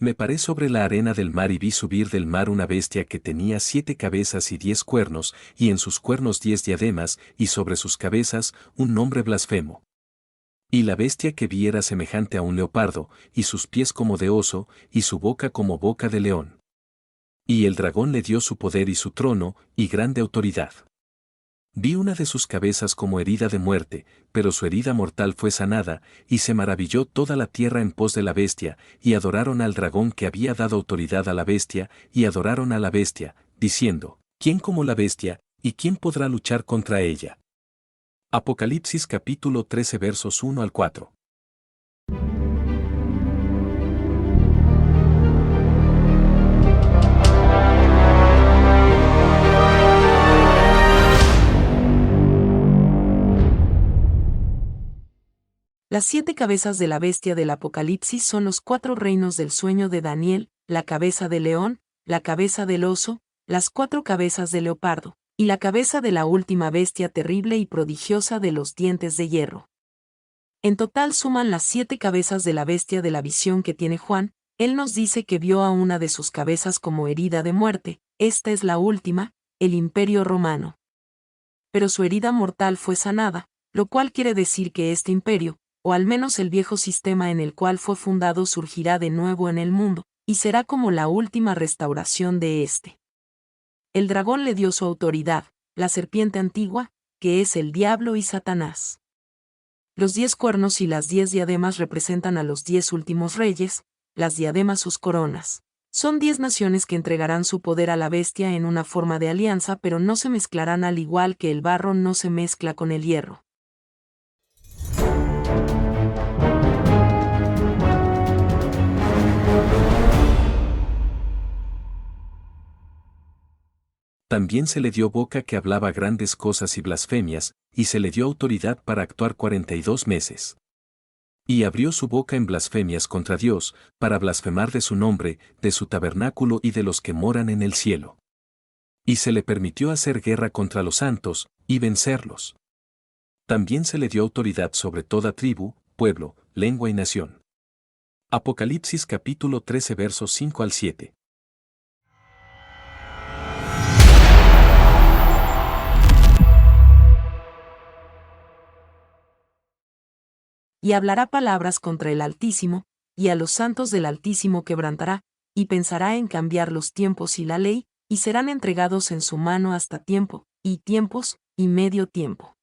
Me paré sobre la arena del mar y vi subir del mar una bestia que tenía 7 cabezas y 10 cuernos, y en sus cuernos 10 diademas, y sobre sus cabezas un nombre blasfemo. Y la bestia que vi era semejante a un leopardo, y sus pies como de oso, y su boca como boca de león. Y el dragón le dio su poder y su trono, y grande autoridad. Vi una de sus cabezas como herida de muerte, pero su herida mortal fue sanada, y se maravilló toda la tierra en pos de la bestia, y adoraron al dragón que había dado autoridad a la bestia, y adoraron a la bestia, diciendo, ¿quién como la bestia, y quién podrá luchar contra ella? Apocalipsis capítulo 13 versos 1 al 4. Las 7 cabezas de la bestia del Apocalipsis son los 4 reinos del sueño de Daniel, la cabeza del león, la cabeza del oso, las 4 cabezas del leopardo, y la cabeza de la última bestia terrible y prodigiosa de los dientes de hierro. En total suman las 7 cabezas de la bestia de la visión que tiene Juan. Él nos dice que vio a una de sus cabezas como herida de muerte. Esta es la última, el Imperio Romano. Pero su herida mortal fue sanada, lo cual quiere decir que este imperio, o al menos el viejo sistema en el cual fue fundado, surgirá de nuevo en el mundo, y será como la última restauración de este. El dragón le dio su autoridad, la serpiente antigua, que es el diablo y Satanás. Los 10 cuernos y las 10 diademas representan a los 10 últimos reyes, las diademas sus coronas. Son 10 naciones que entregarán su poder a la bestia en una forma de alianza, pero no se mezclarán al igual que el barro no se mezcla con el hierro. También se le dio boca que hablaba grandes cosas y blasfemias, y se le dio autoridad para actuar 42 meses. Y abrió su boca en blasfemias contra Dios, para blasfemar de su nombre, de su tabernáculo y de los que moran en el cielo. Y se le permitió hacer guerra contra los santos, y vencerlos. También se le dio autoridad sobre toda tribu, pueblo, lengua y nación. Apocalipsis capítulo 13 versos 5 al 7. Y hablará palabras contra el Altísimo, y a los santos del Altísimo quebrantará, y pensará en cambiar los tiempos y la ley, y serán entregados en su mano hasta tiempo, y tiempos, y medio tiempo.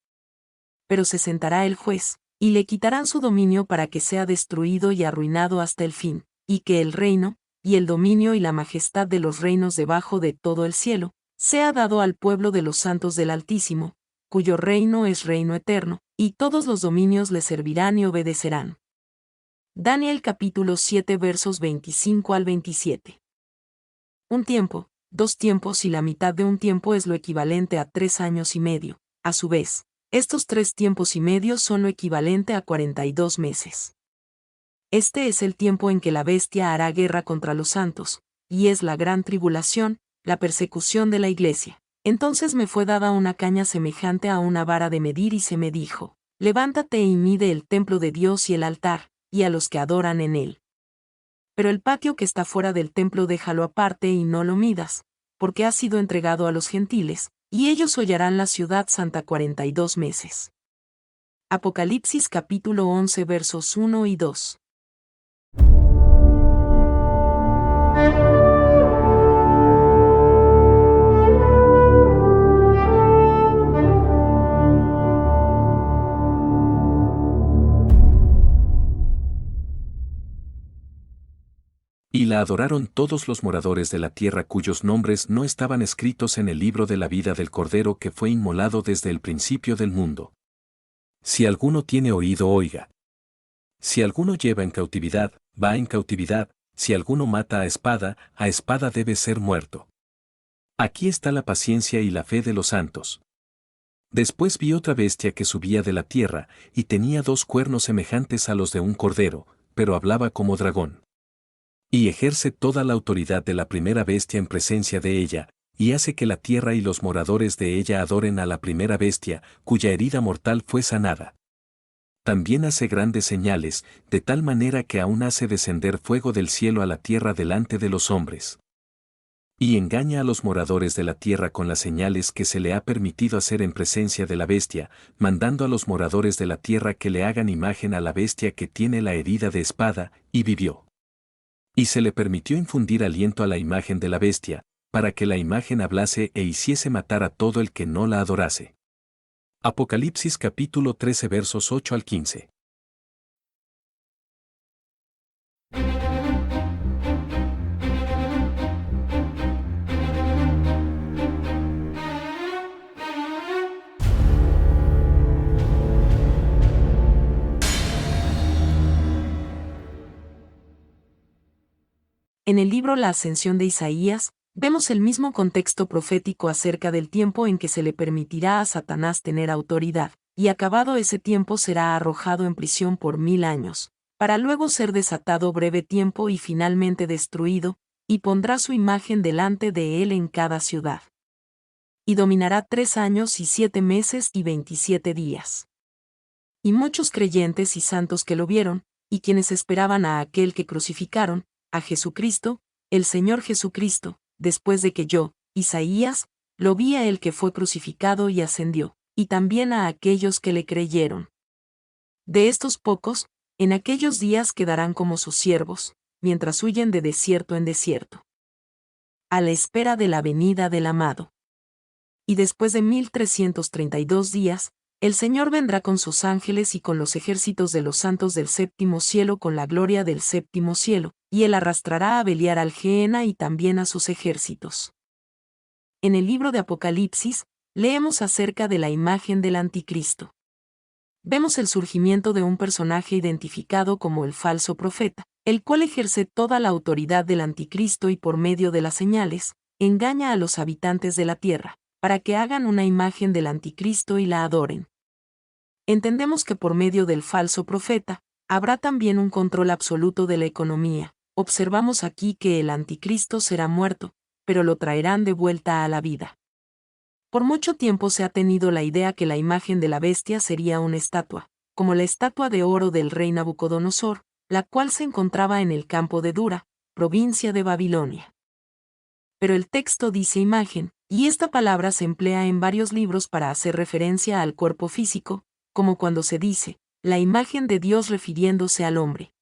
Pero se sentará el juez, y le quitarán su dominio para que sea destruido y arruinado hasta el fin, y que el reino, y el dominio y la majestad de los reinos debajo de todo el cielo, sea dado al pueblo de los santos del Altísimo, cuyo reino es reino eterno, y todos los dominios le servirán y obedecerán. Daniel capítulo 7 versos 25 al 27. Un tiempo, 2 tiempos y la mitad de un tiempo es lo equivalente a 3 años y medio. A su vez, estos 3 tiempos y medio son lo equivalente a 42 meses. Este es el tiempo en que la bestia hará guerra contra los santos, y es la gran tribulación, la persecución de la iglesia. Entonces me fue dada una caña semejante a una vara de medir y se me dijo, levántate y mide el templo de Dios y el altar, y a los que adoran en él. Pero el patio que está fuera del templo déjalo aparte y no lo midas, porque ha sido entregado a los gentiles, y ellos hollarán la ciudad santa 42 meses. Apocalipsis capítulo 11 versos 1 y 2. Y la adoraron todos los moradores de la tierra cuyos nombres no estaban escritos en el libro de la vida del Cordero que fue inmolado desde el principio del mundo. Si alguno tiene oído, oiga. Si alguno lleva en cautividad, va en cautividad, si alguno mata a espada debe ser muerto. Aquí está la paciencia y la fe de los santos. Después vi otra bestia que subía de la tierra, y tenía 2 cuernos semejantes a los de un cordero, pero hablaba como dragón. Y ejerce toda la autoridad de la primera bestia en presencia de ella, y hace que la tierra y los moradores de ella adoren a la primera bestia, cuya herida mortal fue sanada. También hace grandes señales, de tal manera que aún hace descender fuego del cielo a la tierra delante de los hombres. Y engaña a los moradores de la tierra con las señales que se le ha permitido hacer en presencia de la bestia, mandando a los moradores de la tierra que le hagan imagen a la bestia que tiene la herida de espada, y vivió. Y se le permitió infundir aliento a la imagen de la bestia, para que la imagen hablase e hiciese matar a todo el que no la adorase. Apocalipsis capítulo 13 versos 8 al 15. En el libro La Ascensión de Isaías, vemos el mismo contexto profético acerca del tiempo en que se le permitirá a Satanás tener autoridad, y acabado ese tiempo será arrojado en prisión por 1000 años, para luego ser desatado breve tiempo y finalmente destruido, y pondrá su imagen delante de él en cada ciudad. Y dominará 3 años y 7 meses y 27 días. Y muchos creyentes y santos que lo vieron, y quienes esperaban a aquel que crucificaron, a Jesucristo, el Señor Jesucristo, después de que yo, Isaías, lo vi a él que fue crucificado y ascendió, y también a aquellos que le creyeron. De estos pocos, en aquellos días quedarán como sus siervos, mientras huyen de desierto en desierto, a la espera de la venida del amado. Y después de 1332 días, el Señor vendrá con sus ángeles y con los ejércitos de los santos del séptimo cielo con la gloria del séptimo cielo, y él arrastrará a Beliar al Gehenna y también a sus ejércitos. En el libro de Apocalipsis, leemos acerca de la imagen del anticristo. Vemos el surgimiento de un personaje identificado como el falso profeta, el cual ejerce toda la autoridad del anticristo y por medio de las señales, engaña a los habitantes de la tierra, para que hagan una imagen del anticristo y la adoren. Entendemos que por medio del falso profeta, habrá también un control absoluto de la economía. Observamos aquí que el anticristo será muerto, pero lo traerán de vuelta a la vida. Por mucho tiempo se ha tenido la idea que la imagen de la bestia sería una estatua, como la estatua de oro del rey Nabucodonosor, la cual se encontraba en el campo de Dura, provincia de Babilonia. Pero el texto dice imagen, y esta palabra se emplea en varios libros para hacer referencia al cuerpo físico, como cuando se dice, la imagen de Dios refiriéndose al hombre.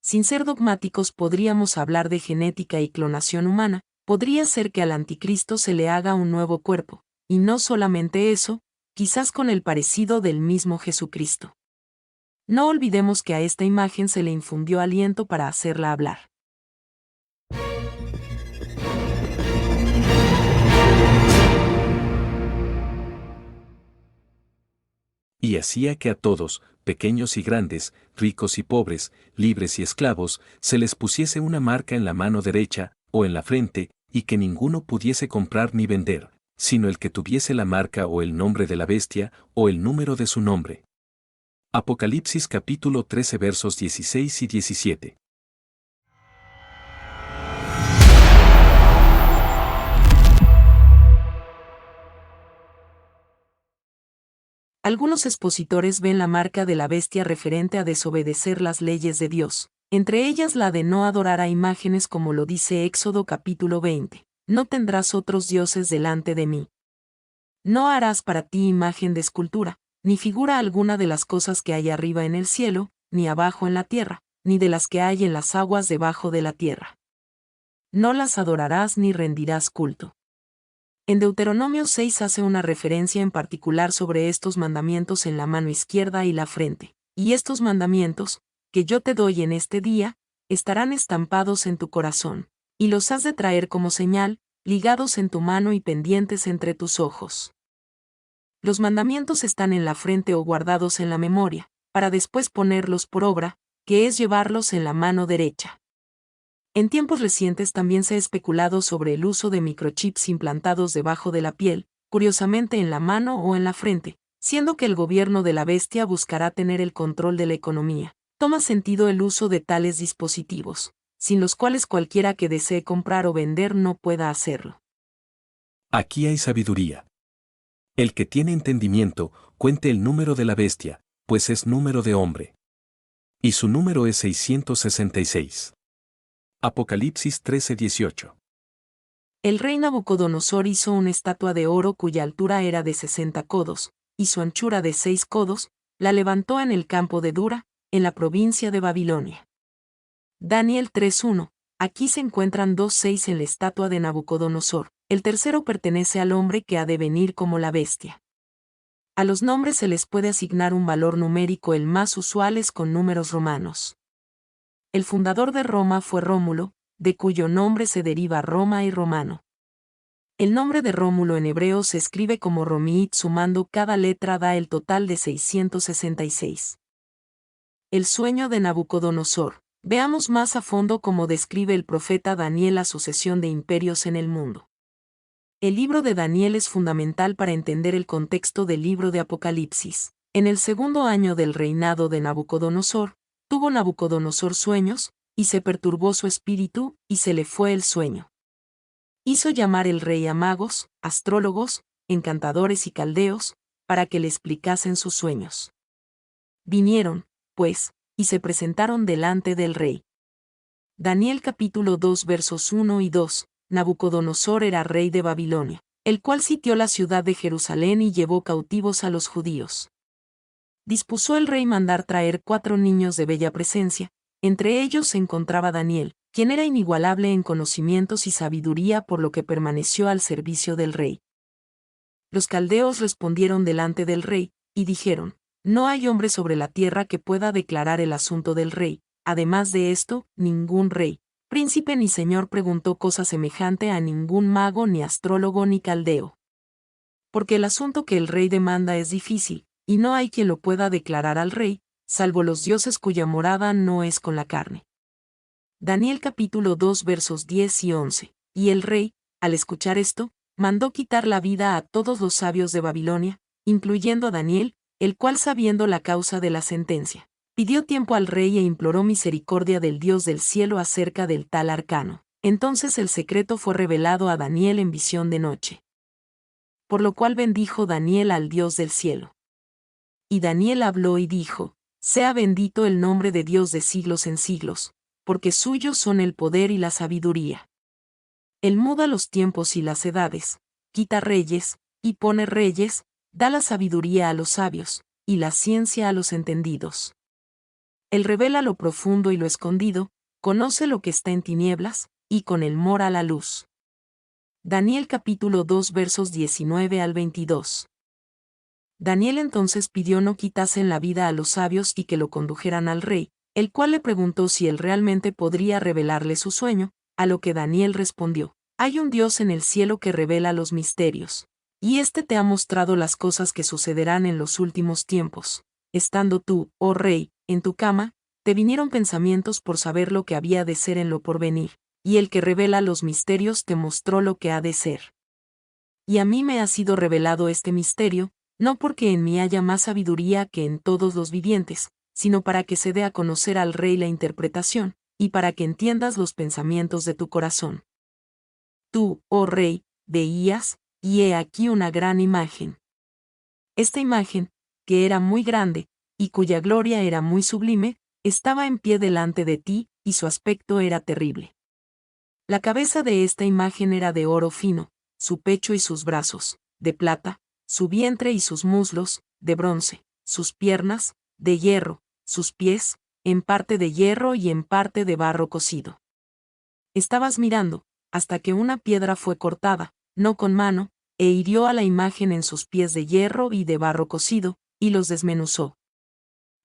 Sin ser dogmáticos podríamos hablar de genética y clonación humana, podría ser que al anticristo se le haga un nuevo cuerpo, y no solamente eso, quizás con el parecido del mismo Jesucristo. No olvidemos que a esta imagen se le infundió aliento para hacerla hablar. Y hacía que a todos, pequeños y grandes, ricos y pobres, libres y esclavos, se les pusiese una marca en la mano derecha, o en la frente, y que ninguno pudiese comprar ni vender, sino el que tuviese la marca o el nombre de la bestia, o el número de su nombre. Apocalipsis capítulo 13 versos 16 y 17. Algunos expositores ven la marca de la bestia referente a desobedecer las leyes de Dios, entre ellas la de no adorar a imágenes como lo dice Éxodo capítulo 20. No tendrás otros dioses delante de mí. No harás para ti imagen de escultura, ni figura alguna de las cosas que hay arriba en el cielo, ni abajo en la tierra, ni de las que hay en las aguas debajo de la tierra. No las adorarás ni rendirás culto. En Deuteronomio 6 hace una referencia en particular sobre estos mandamientos en la mano izquierda y la frente. Y estos mandamientos, que yo te doy en este día, estarán estampados en tu corazón, y los has de traer como señal, ligados en tu mano y pendientes entre tus ojos. Los mandamientos están en la frente o guardados en la memoria, para después ponerlos por obra, que es llevarlos en la mano derecha. En tiempos recientes también se ha especulado sobre el uso de microchips implantados debajo de la piel, curiosamente en la mano o en la frente, siendo que el gobierno de la bestia buscará tener el control de la economía. Toma sentido el uso de tales dispositivos, sin los cuales cualquiera que desee comprar o vender no pueda hacerlo. Aquí hay sabiduría. El que tiene entendimiento, cuente el número de la bestia, pues es número de hombre. Y su número es 666. Apocalipsis 13:18. El rey Nabucodonosor hizo una estatua de oro cuya altura era de 60 codos, y su anchura de 6 codos, la levantó en el campo de Dura, en la provincia de Babilonia. Daniel 3:1. Aquí se encuentran 2:6 en la estatua de Nabucodonosor. El tercero pertenece al hombre que ha de venir como la bestia. A los nombres se les puede asignar un valor numérico, el más usual es con números romanos. El fundador de Roma fue Rómulo, de cuyo nombre se deriva Roma y romano. El nombre de Rómulo en hebreo se escribe como Romiit, sumando cada letra da el total de 666. El sueño de Nabucodonosor. Veamos más a fondo cómo describe el profeta Daniel la sucesión de imperios en el mundo. El libro de Daniel es fundamental para entender el contexto del libro de Apocalipsis. En el segundo año del reinado de Nabucodonosor, tuvo Nabucodonosor sueños, y se perturbó su espíritu, y se le fue el sueño. Hizo llamar el rey a magos, astrólogos, encantadores y caldeos, para que le explicasen sus sueños. Vinieron, pues, y se presentaron delante del rey. Daniel capítulo 2 versos 1 y 2. Nabucodonosor era rey de Babilonia, el cual sitió la ciudad de Jerusalén y llevó cautivos a los judíos. Dispuso el rey mandar traer 4 niños de bella presencia, entre ellos se encontraba Daniel, quien era inigualable en conocimientos y sabiduría, por lo que permaneció al servicio del rey. Los caldeos respondieron delante del rey, y dijeron: no hay hombre sobre la tierra que pueda declarar el asunto del rey. Además de esto, ningún rey, príncipe ni señor preguntó cosa semejante a ningún mago, ni astrólogo, ni caldeo. Porque el asunto que el rey demanda es difícil, y no hay quien lo pueda declarar al rey, salvo los dioses cuya morada no es con la carne. Daniel capítulo 2 versos 10 y 11. Y el rey, al escuchar esto, mandó quitar la vida a todos los sabios de Babilonia, incluyendo a Daniel, el cual, sabiendo la causa de la sentencia, pidió tiempo al rey e imploró misericordia del Dios del cielo acerca del tal arcano. Entonces el secreto fue revelado a Daniel en visión de noche. Por lo cual bendijo Daniel al Dios del cielo. Y Daniel habló y dijo: sea bendito el nombre de Dios de siglos en siglos, porque suyos son el poder y la sabiduría. Él muda los tiempos y las edades, quita reyes, y pone reyes, da la sabiduría a los sabios, y la ciencia a los entendidos. Él revela lo profundo y lo escondido, conoce lo que está en tinieblas, y con él mora la luz. Daniel capítulo 2 versos 19 al 22. Daniel entonces pidió no quitasen la vida a los sabios y que lo condujeran al rey, el cual le preguntó si él realmente podría revelarle su sueño, a lo que Daniel respondió: hay un Dios en el cielo que revela los misterios, y éste te ha mostrado las cosas que sucederán en los últimos tiempos. Estando tú, oh rey, en tu cama, te vinieron pensamientos por saber lo que había de ser en lo porvenir, y el que revela los misterios te mostró lo que ha de ser. Y a mí me ha sido revelado este misterio, no porque en mí haya más sabiduría que en todos los vivientes, sino para que se dé a conocer al rey la interpretación, y para que entiendas los pensamientos de tu corazón. Tú, oh rey, veías, y he aquí una gran imagen. Esta imagen, que era muy grande, y cuya gloria era muy sublime, estaba en pie delante de ti, y su aspecto era terrible. La cabeza de esta imagen era de oro fino, su pecho y sus brazos, de plata, su vientre y sus muslos, de bronce, sus piernas, de hierro, sus pies, en parte de hierro y en parte de barro cocido. Estabas mirando, hasta que una piedra fue cortada, no con mano, e hirió a la imagen en sus pies de hierro y de barro cocido, y los desmenuzó.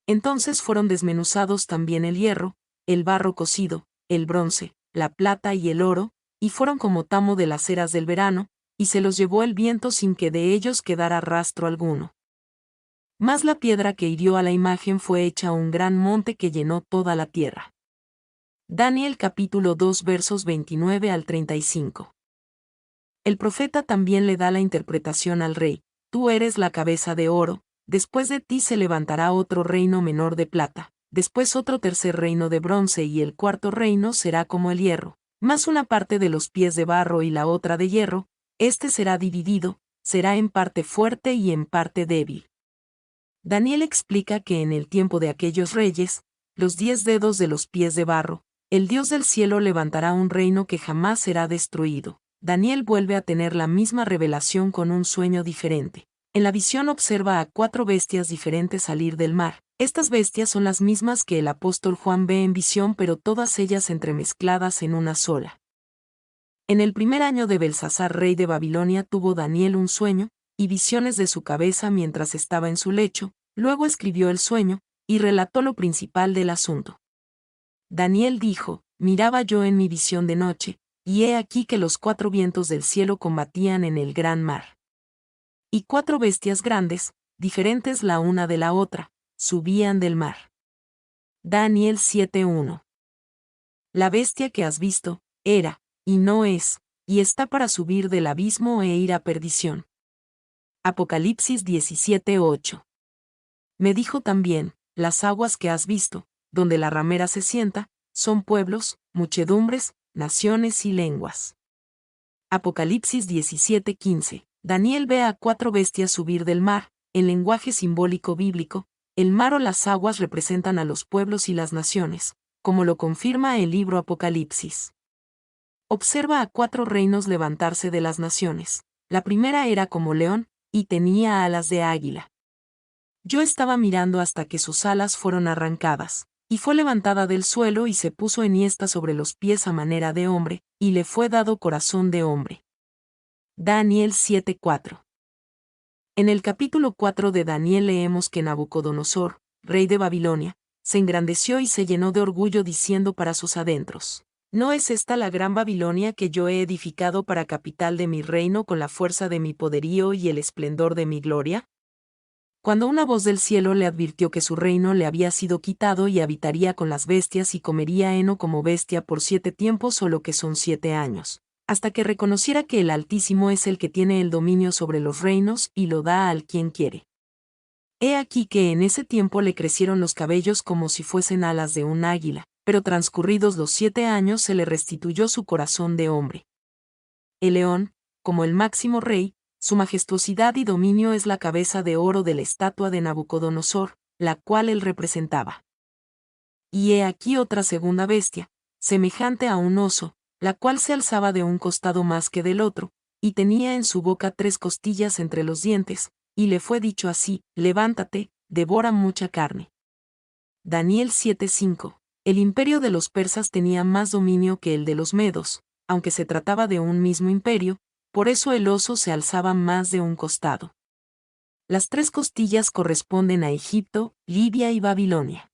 Entonces fueron desmenuzados también el hierro, el barro cocido, el bronce, la plata y el oro, y fueron como tamo de las eras del verano, y se los llevó el viento sin que de ellos quedara rastro alguno. Mas la piedra que hirió a la imagen fue hecha un gran monte que llenó toda la tierra. Daniel capítulo 2 versos 29 al 35. El profeta también le da la interpretación al rey: tú eres la cabeza de oro, después de ti se levantará otro reino menor de plata, después otro tercer reino de bronce y el cuarto reino será como el hierro, más una parte de los pies de barro y la otra de hierro, este será dividido, será en parte fuerte y en parte débil. Daniel explica que en el tiempo de aquellos reyes, los 10 dedos de los pies de barro, el Dios del cielo levantará un reino que jamás será destruido. Daniel vuelve a tener la misma revelación con un sueño diferente. En la visión observa a 4 bestias diferentes salir del mar. Estas bestias son las mismas que el apóstol Juan ve en visión, pero todas ellas entremezcladas en una sola. En el primer año de Belsasar, rey de Babilonia, tuvo Daniel un sueño y visiones de su cabeza mientras estaba en su lecho. Luego escribió el sueño y relató lo principal del asunto. Daniel dijo: miraba yo en mi visión de noche, y he aquí que los 4 vientos del cielo combatían en el gran mar. Y 4 bestias grandes, diferentes la una de la otra, subían del mar. Daniel 7:1. La bestia que has visto, era, y no es, y está para subir del abismo e ir a perdición. Apocalipsis 17:8. Me dijo también: las aguas que has visto, donde la ramera se sienta, son pueblos, muchedumbres, naciones y lenguas. Apocalipsis 17:15. Daniel ve a 4 bestias subir del mar. En lenguaje simbólico bíblico, el mar o las aguas representan a los pueblos y las naciones, como lo confirma el libro Apocalipsis. Observa a 4 reinos levantarse de las naciones. La primera era como león, y tenía alas de águila. Yo estaba mirando hasta que sus alas fueron arrancadas, y fue levantada del suelo y se puso enhiesta sobre los pies a manera de hombre, y le fue dado corazón de hombre. Daniel 7:4. En el capítulo 4 de Daniel leemos que Nabucodonosor, rey de Babilonia, se engrandeció y se llenó de orgullo diciendo para sus adentros: ¿no es esta la gran Babilonia que yo he edificado para capital de mi reino con la fuerza de mi poderío y el esplendor de mi gloria? Cuando una voz del cielo le advirtió que su reino le había sido quitado y habitaría con las bestias y comería heno como bestia por 7 tiempos, o lo que son 7 años, hasta que reconociera que el Altísimo es el que tiene el dominio sobre los reinos y lo da al quien quiere. He aquí que en ese tiempo le crecieron los cabellos como si fuesen alas de un águila, pero transcurridos los 7 años se le restituyó su corazón de hombre. El león, como el máximo rey, su majestuosidad y dominio es la cabeza de oro de la estatua de Nabucodonosor, la cual él representaba. Y he aquí otra segunda bestia, semejante a un oso, la cual se alzaba de un costado más que del otro, y tenía en su boca 3 costillas entre los dientes, y le fue dicho así: levántate, devora mucha carne. Daniel 7:5. El imperio de los persas tenía más dominio que el de los medos, aunque se trataba de un mismo imperio, por eso el oso se alzaba más de un costado. Las 3 costillas corresponden a Egipto, Libia y Babilonia.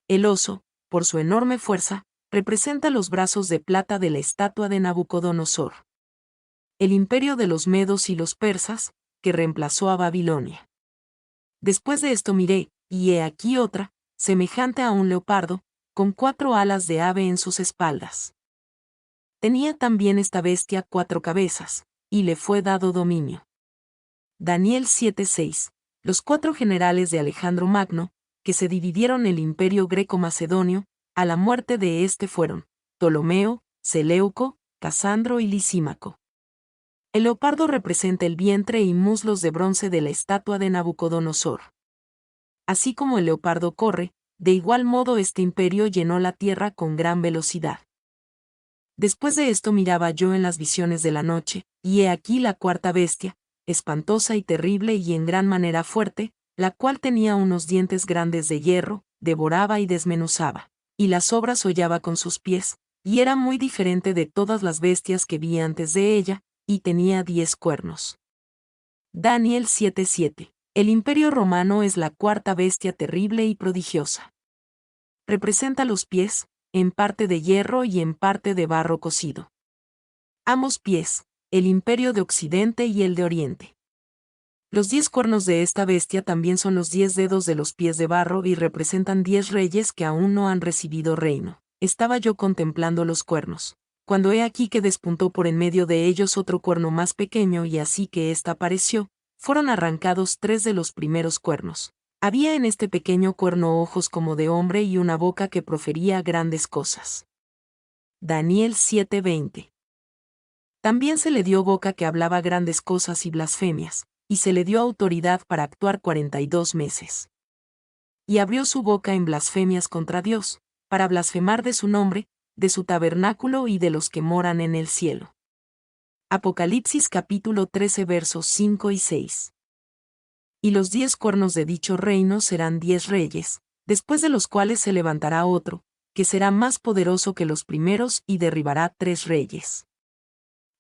El oso, por su enorme fuerza, representa los brazos de plata de la estatua de Nabucodonosor. El imperio de los medos y los persas, que reemplazó a Babilonia. Después de esto miré, y he aquí otra, semejante a un leopardo, con 4 alas de ave en sus espaldas. Tenía también esta bestia 4 cabezas, y le fue dado dominio. Daniel 7:6. Los 4 generales de Alejandro Magno, que se dividieron el imperio greco-macedonio, a la muerte de este fueron Ptolomeo, Seleuco, Casandro y Lisímaco. El leopardo representa el vientre y muslos de bronce de la estatua de Nabucodonosor. Así como el leopardo corre, de igual modo este imperio llenó la tierra con gran velocidad. Después de esto miraba yo en las visiones de la noche, y he aquí la 4ª bestia, espantosa y terrible y en gran manera fuerte, la cual tenía unos dientes grandes de hierro, devoraba y desmenuzaba, y las obras hollaba con sus pies, y era muy diferente de todas las bestias que vi antes de ella, y tenía 10 cuernos. Daniel 7:7. El imperio romano es la 4ª bestia terrible y prodigiosa. Representa los pies, en parte de hierro y en parte de barro cocido. Ambos pies, el imperio de Occidente y el de Oriente. Los 10 cuernos de esta bestia también son los 10 dedos de los pies de barro y representan 10 reyes que aún no han recibido reino. Estaba yo contemplando los cuernos, cuando he aquí que despuntó por en medio de ellos otro cuerno más pequeño, y así que ésta apareció, fueron arrancados 3 de los primeros cuernos. Había en este pequeño cuerno ojos como de hombre y una boca que profería grandes cosas. Daniel 7:20. También se le dio boca que hablaba grandes cosas y blasfemias, y se le dio autoridad para actuar 42 meses. Y abrió su boca en blasfemias contra Dios, para blasfemar de su nombre, de su tabernáculo y de los que moran en el cielo. Apocalipsis capítulo 13 versos 5 y 6. Y los 10 cuernos de dicho reino serán 10 reyes, después de los cuales se levantará otro, que será más poderoso que los primeros y derribará 3 reyes.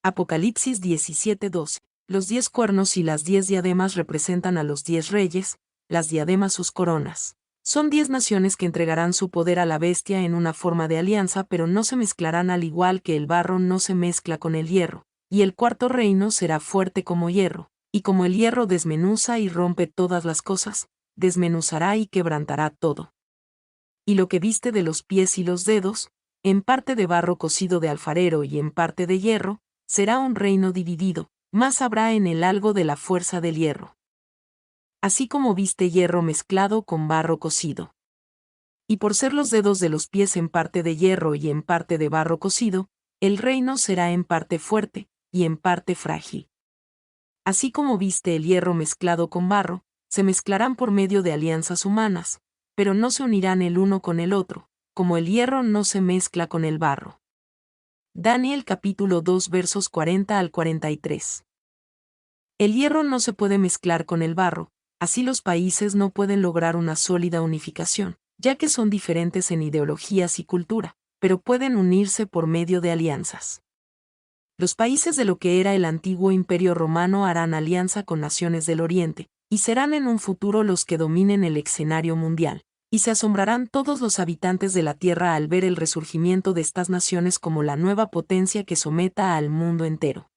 Apocalipsis 17:12. Los 10 cuernos y las 10 diademas representan a los 10 reyes, las diademas sus coronas. Son 10 naciones que entregarán su poder a la bestia en una forma de alianza, pero no se mezclarán al igual que el barro no se mezcla con el hierro, y el cuarto reino será fuerte como hierro, y como el hierro desmenuza y rompe todas las cosas, desmenuzará y quebrantará todo. Y lo que viste de los pies y los dedos, en parte de barro cocido de alfarero y en parte de hierro, será un reino dividido, mas habrá en él algo de la fuerza del hierro. Así como viste hierro mezclado con barro cocido. Y por ser los dedos de los pies en parte de hierro y en parte de barro cocido, el reino será en parte fuerte, y en parte frágil. Así como viste el hierro mezclado con barro, se mezclarán por medio de alianzas humanas, pero no se unirán el uno con el otro, como el hierro no se mezcla con el barro. Daniel capítulo 2 versos 40 al 43. El hierro no se puede mezclar con el barro, así los países no pueden lograr una sólida unificación, ya que son diferentes en ideologías y cultura, pero pueden unirse por medio de alianzas. Los países de lo que era el antiguo Imperio Romano harán alianza con naciones del Oriente, y serán en un futuro los que dominen el escenario mundial, y se asombrarán todos los habitantes de la tierra al ver el resurgimiento de estas naciones como la nueva potencia que someta al mundo entero.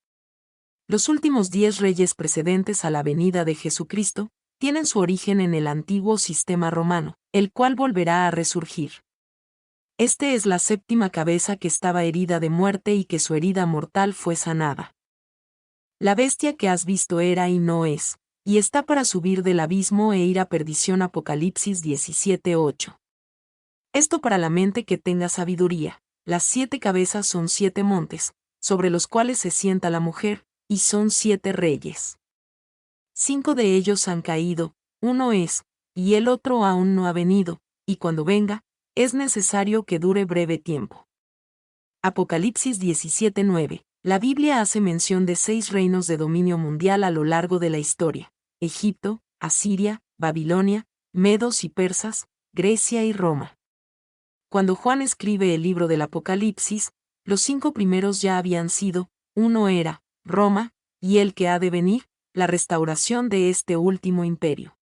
Los últimos 10 reyes precedentes a la venida de Jesucristo tienen su origen en el antiguo sistema romano, el cual volverá a resurgir. Este es la séptima cabeza que estaba herida de muerte y que su herida mortal fue sanada. La bestia que has visto era y no es, y está para subir del abismo e ir a perdición. Apocalipsis 17:8. Esto para la mente que tenga sabiduría. Las 7 cabezas son 7 montes, sobre los cuales se sienta la mujer, y son 7 reyes. 5 de ellos han caído, uno es, y el otro aún no ha venido, y cuando venga, es necesario que dure breve tiempo. Apocalipsis 17:9. La Biblia hace mención de 6 reinos de dominio mundial a lo largo de la historia: Egipto, Asiria, Babilonia, Medos y Persas, Grecia y Roma. Cuando Juan escribe el libro del Apocalipsis, los 5 primeros ya habían sido, uno era, Roma, y el que ha de venir, la restauración de este último imperio.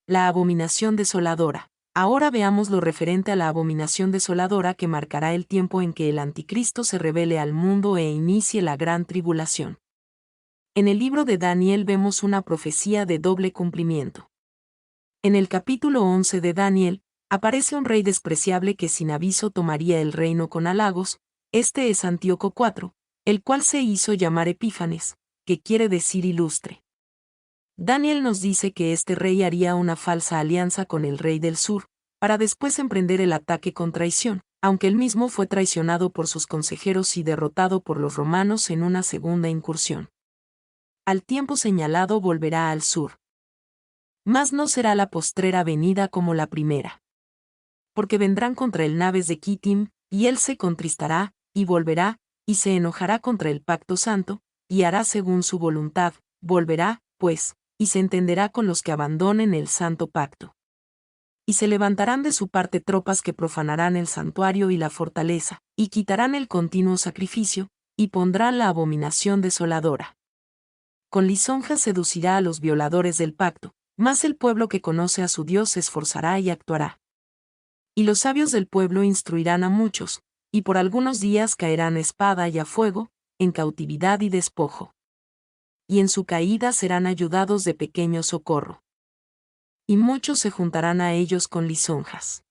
La abominación desoladora. Ahora veamos lo referente a la abominación desoladora que marcará el tiempo en que el anticristo se revele al mundo e inicie la gran tribulación. En el libro de Daniel vemos una profecía de doble cumplimiento. En el capítulo 11 de Daniel, aparece un rey despreciable que sin aviso tomaría el reino con halagos. Este es Antíoco IV, el cual se hizo llamar Epífanes, que quiere decir ilustre. Daniel nos dice que este rey haría una falsa alianza con el rey del sur, para después emprender el ataque con traición, aunque él mismo fue traicionado por sus consejeros y derrotado por los romanos en una segunda incursión. Al tiempo señalado volverá al sur. Mas no será la postrera venida como la primera. Porque vendrán contra él naves de Kittim, y él se contristará, y volverá, y se enojará contra el pacto santo, y hará según su voluntad, volverá, pues, y se entenderá con los que abandonen el santo pacto. Y se levantarán de su parte tropas que profanarán el santuario y la fortaleza, y quitarán el continuo sacrificio, y pondrán la abominación desoladora. Con lisonjas seducirá a los violadores del pacto, mas el pueblo que conoce a su Dios se esforzará y actuará. Y los sabios del pueblo instruirán a muchos, y por algunos días caerán a espada y a fuego, en cautividad y despojo. Y en su caída serán ayudados de pequeño socorro. Y muchos se juntarán a ellos con lisonjas.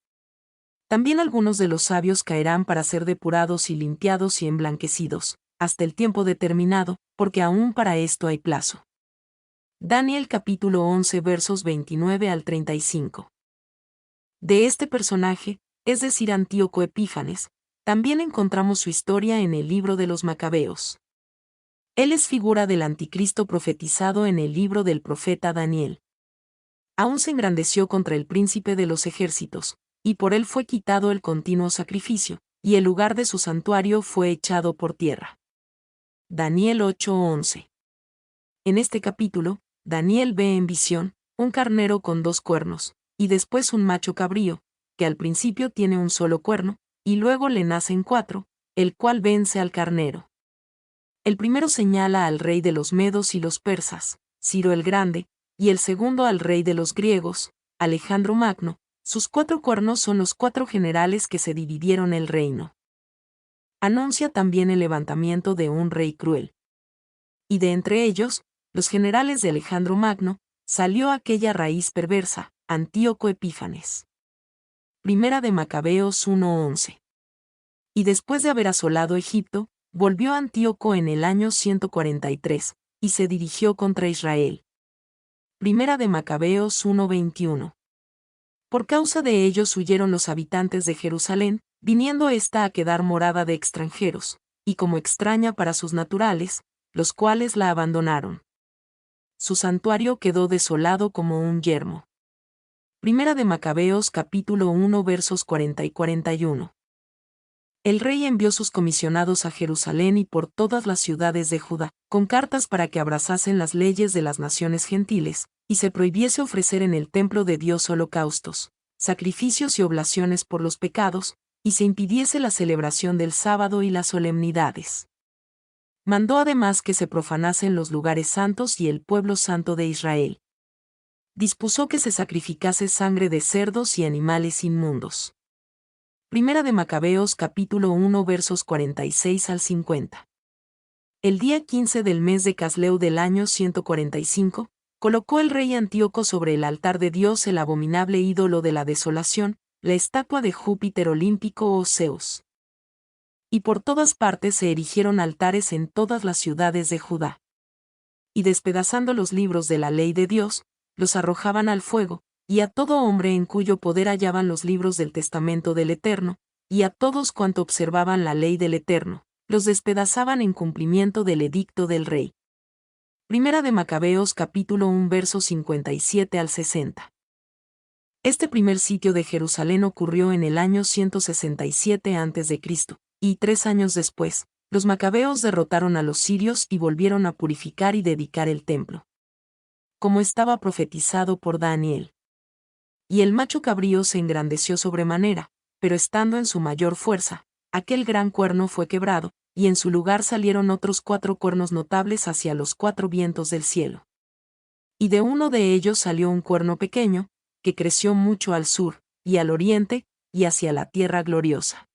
También algunos de los sabios caerán para ser depurados y limpiados y emblanquecidos, hasta el tiempo determinado, porque aún para esto hay plazo. Daniel capítulo 11 versos 29 al 35. De este personaje, es decir Antíoco Epífanes, también encontramos su historia en el libro de los Macabeos. Él es figura del anticristo profetizado en el libro del profeta Daniel. Aún se engrandeció contra el príncipe de los ejércitos, y por él fue quitado el continuo sacrificio, y el lugar de su santuario fue echado por tierra. Daniel 8:11. En este capítulo, Daniel ve en visión un carnero con 2 cuernos, y después un macho cabrío, que al principio tiene un solo cuerno, y luego le nacen 4, el cual vence al carnero. El primero señala al rey de los medos y los persas, Ciro el Grande, y el segundo al rey de los griegos, Alejandro Magno. Sus 4 cuernos son los 4 generales que se dividieron el reino. Anuncia también el levantamiento de un rey cruel. Y de entre ellos, los generales de Alejandro Magno, salió aquella raíz perversa, Antíoco Epífanes. Primera de Macabeos 1:11. Y después de haber asolado Egipto, volvió Antíoco en el año 143, y se dirigió contra Israel. Primera de Macabeos 1:21. Por causa de ellos huyeron los habitantes de Jerusalén, viniendo ésta a quedar morada de extranjeros, y como extraña para sus naturales, los cuales la abandonaron. Su santuario quedó desolado como un yermo. Primera de Macabeos capítulo 1 versos 40 y 41. El rey envió sus comisionados a Jerusalén y por todas las ciudades de Judá, con cartas para que abrazasen las leyes de las naciones gentiles, y se prohibiese ofrecer en el templo de Dios holocaustos, sacrificios y oblaciones por los pecados, y se impidiese la celebración del sábado y las solemnidades. Mandó además que se profanasen los lugares santos y el pueblo santo de Israel. Dispuso que se sacrificase sangre de cerdos y animales inmundos. Primera de Macabeos capítulo 1 versos 46 al 50. El día 15 del mes de Casleu del año 145, colocó el rey Antíoco sobre el altar de Dios el abominable ídolo de la desolación, la estatua de Júpiter olímpico o Zeus. Y por todas partes se erigieron altares en todas las ciudades de Judá. Y despedazando los libros de la ley de Dios, los arrojaban al fuego, y a todo hombre en cuyo poder hallaban los libros del testamento del Eterno, y a todos cuanto observaban la ley del Eterno, los despedazaban en cumplimiento del edicto del rey. Primera de Macabeos capítulo 1 versos 57 al 60. Este primer sitio de Jerusalén ocurrió en el año 167 a.C., y 3 años después, los macabeos derrotaron a los sirios y volvieron a purificar y dedicar el templo, como estaba profetizado por Daniel. Y el macho cabrío se engrandeció sobremanera, pero estando en su mayor fuerza, aquel gran cuerno fue quebrado, y en su lugar salieron otros 4 cuernos notables hacia los 4 vientos del cielo. Y de uno de ellos salió un cuerno pequeño, que creció mucho al sur, y al oriente, y hacia la tierra gloriosa.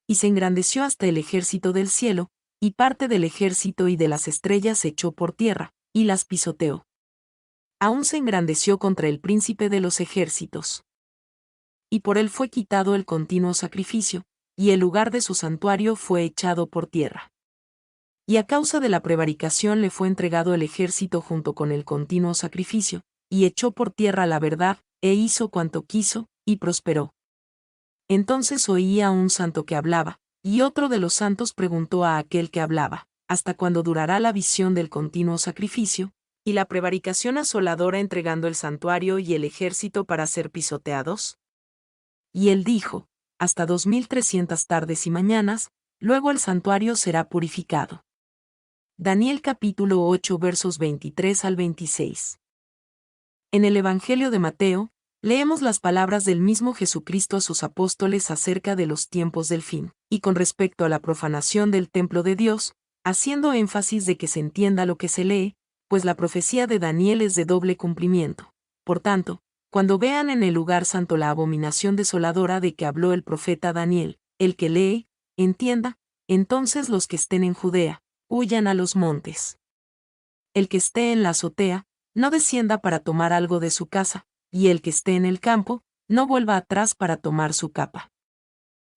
Y se engrandeció hasta el ejército del cielo, y parte del ejército y de las estrellas se echó por tierra, y las pisoteó. Aún se engrandeció contra el príncipe de los ejércitos. Y por él fue quitado el continuo sacrificio, y el lugar de su santuario fue echado por tierra. Y a causa de la prevaricación le fue entregado el ejército junto con el continuo sacrificio, y echó por tierra la verdad, e hizo cuanto quiso, y prosperó. Entonces oía a un santo que hablaba, y otro de los santos preguntó a aquel que hablaba, ¿hasta cuándo durará la visión del continuo sacrificio, y la prevaricación asoladora entregando el santuario y el ejército para ser pisoteados? Y él dijo, hasta 2300 tardes y mañanas, luego el santuario será purificado. Daniel capítulo 8 versos 23 al 26. En el Evangelio de Mateo, leemos las palabras del mismo Jesucristo a sus apóstoles acerca de los tiempos del fin, y con respecto a la profanación del templo de Dios, haciendo énfasis de que se entienda lo que se lee, pues la profecía de Daniel es de doble cumplimiento. Por tanto, cuando vean en el lugar santo la abominación desoladora de que habló el profeta Daniel, el que lee, entienda, entonces los que estén en Judea, huyan a los montes. El que esté en la azotea, no descienda para tomar algo de su casa, y el que esté en el campo, no vuelva atrás para tomar su capa.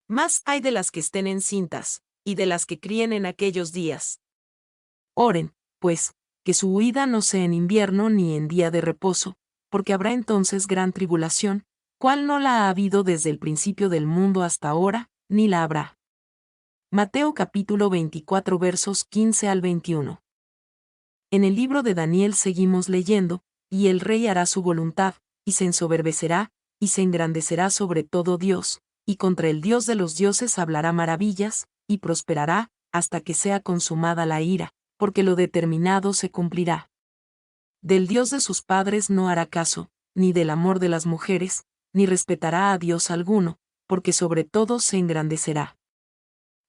Más hay de las que estén encintas, y de las que críen en aquellos días. Oren, pues, que su huida no sea en invierno ni en día de reposo, porque habrá entonces gran tribulación, cual no la ha habido desde el principio del mundo hasta ahora, ni la habrá. Mateo capítulo 24 versos 15 al 21. En el libro de Daniel seguimos leyendo, y el rey hará su voluntad, y se ensoberbecerá, y se engrandecerá sobre todo Dios, y contra el Dios de los dioses hablará maravillas, y prosperará, hasta que sea consumada la ira, porque lo determinado se cumplirá. Del Dios de sus padres no hará caso, ni del amor de las mujeres, ni respetará a Dios alguno, porque sobre todo se engrandecerá.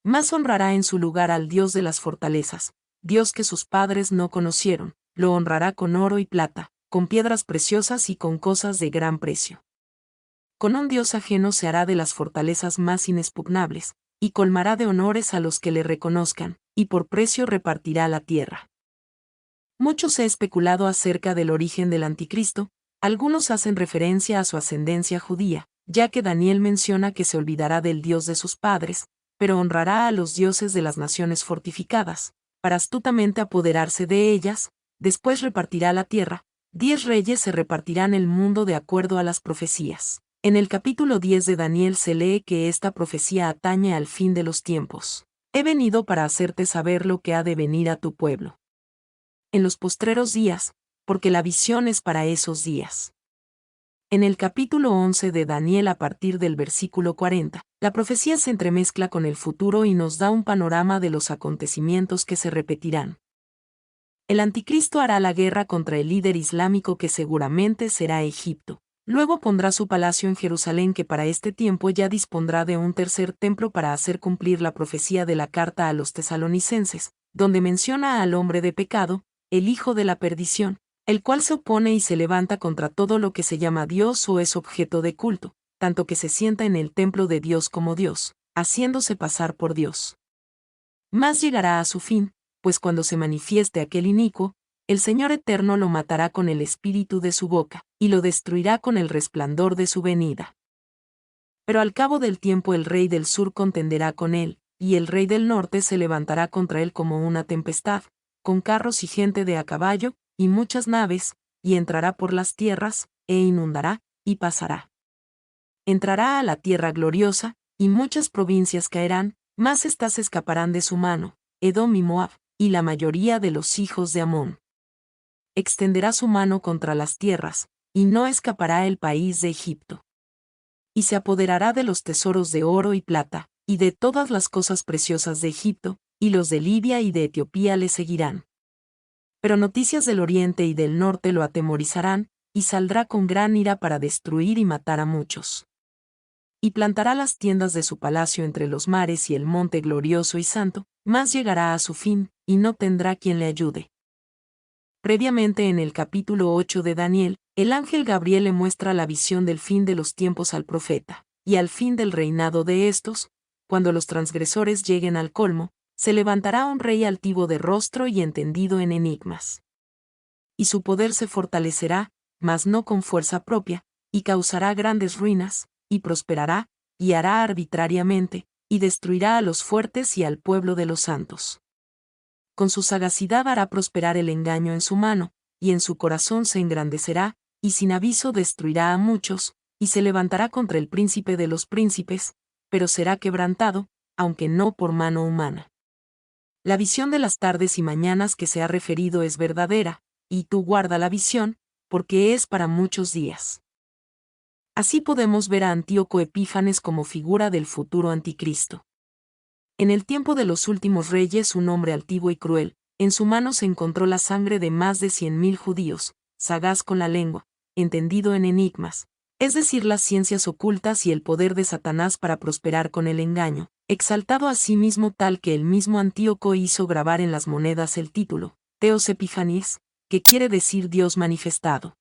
Más honrará en su lugar al Dios de las fortalezas, Dios que sus padres no conocieron, lo honrará con oro y plata, con piedras preciosas y con cosas de gran precio. Con un Dios ajeno se hará de las fortalezas más inexpugnables, y colmará de honores a los que le reconozcan, y por precio repartirá la tierra. Mucho se ha especulado acerca del origen del anticristo, algunos hacen referencia a su ascendencia judía, ya que Daniel menciona que se olvidará del Dios de sus padres, pero honrará a los dioses de las naciones fortificadas, para astutamente apoderarse de ellas, después repartirá la tierra, 10 reyes se repartirán el mundo de acuerdo a las profecías. En el capítulo 10 de Daniel se lee que esta profecía atañe al fin de los tiempos. He venido para hacerte saber lo que ha de venir a tu pueblo en los postreros días, porque la visión es para esos días. En el capítulo 11 de Daniel a partir del versículo 40, la profecía se entremezcla con el futuro y nos da un panorama de los acontecimientos que se repetirán. El anticristo hará la guerra contra el líder islámico que seguramente será Egipto. Luego pondrá su palacio en Jerusalén que para este tiempo ya dispondrá de un tercer templo para hacer cumplir la profecía de la carta a los tesalonicenses, donde menciona al hombre de pecado, el hijo de la perdición, el cual se opone y se levanta contra todo lo que se llama Dios o es objeto de culto, tanto que se sienta en el templo de Dios como Dios, haciéndose pasar por Dios. Mas llegará a su fin, pues cuando se manifieste aquel inicuo, el Señor Eterno lo matará con el espíritu de su boca, y lo destruirá con el resplandor de su venida. Pero al cabo del tiempo el rey del sur contenderá con él, y el rey del norte se levantará contra él como una tempestad, con carros y gente de a caballo, y muchas naves, y entrará por las tierras, e inundará, y pasará. Entrará a la tierra gloriosa, y muchas provincias caerán, mas éstas escaparán de su mano, Edom y Moab, y la mayoría de los hijos de Amón. Extenderá su mano contra las tierras, y no escapará el país de Egipto. Y se apoderará de los tesoros de oro y plata, y de todas las cosas preciosas de Egipto, y los de Libia y de Etiopía le seguirán. Pero noticias del oriente y del norte lo atemorizarán, y saldrá con gran ira para destruir y matar a muchos. Y plantará las tiendas de su palacio entre los mares y el monte glorioso y santo, mas llegará a su fin, y no tendrá quien le ayude. Previamente en el capítulo 8 de Daniel, el ángel Gabriel le muestra la visión del fin de los tiempos al profeta, y al fin del reinado de estos, cuando los transgresores lleguen al colmo, se levantará un rey altivo de rostro y entendido en enigmas. Y su poder se fortalecerá, mas no con fuerza propia, y causará grandes ruinas, y prosperará, y hará arbitrariamente, y destruirá a los fuertes y al pueblo de los santos. Con su sagacidad hará prosperar el engaño en su mano, y en su corazón se engrandecerá, y sin aviso destruirá a muchos, y se levantará contra el príncipe de los príncipes, pero será quebrantado, aunque no por mano humana. La visión de las tardes y mañanas que se ha referido es verdadera, y tú guarda la visión, porque es para muchos días. Así podemos ver a Antíoco Epífanes como figura del futuro anticristo. En el tiempo de los últimos reyes un hombre altivo y cruel, en su mano se encontró la sangre de más de 100.000 judíos, sagaz con la lengua, entendido en enigmas, es decir, las ciencias ocultas y el poder de Satanás para prosperar con el engaño, exaltado a sí mismo tal que el mismo Antíoco hizo grabar en las monedas el título, Theos Epiphanes, que quiere decir Dios manifestado.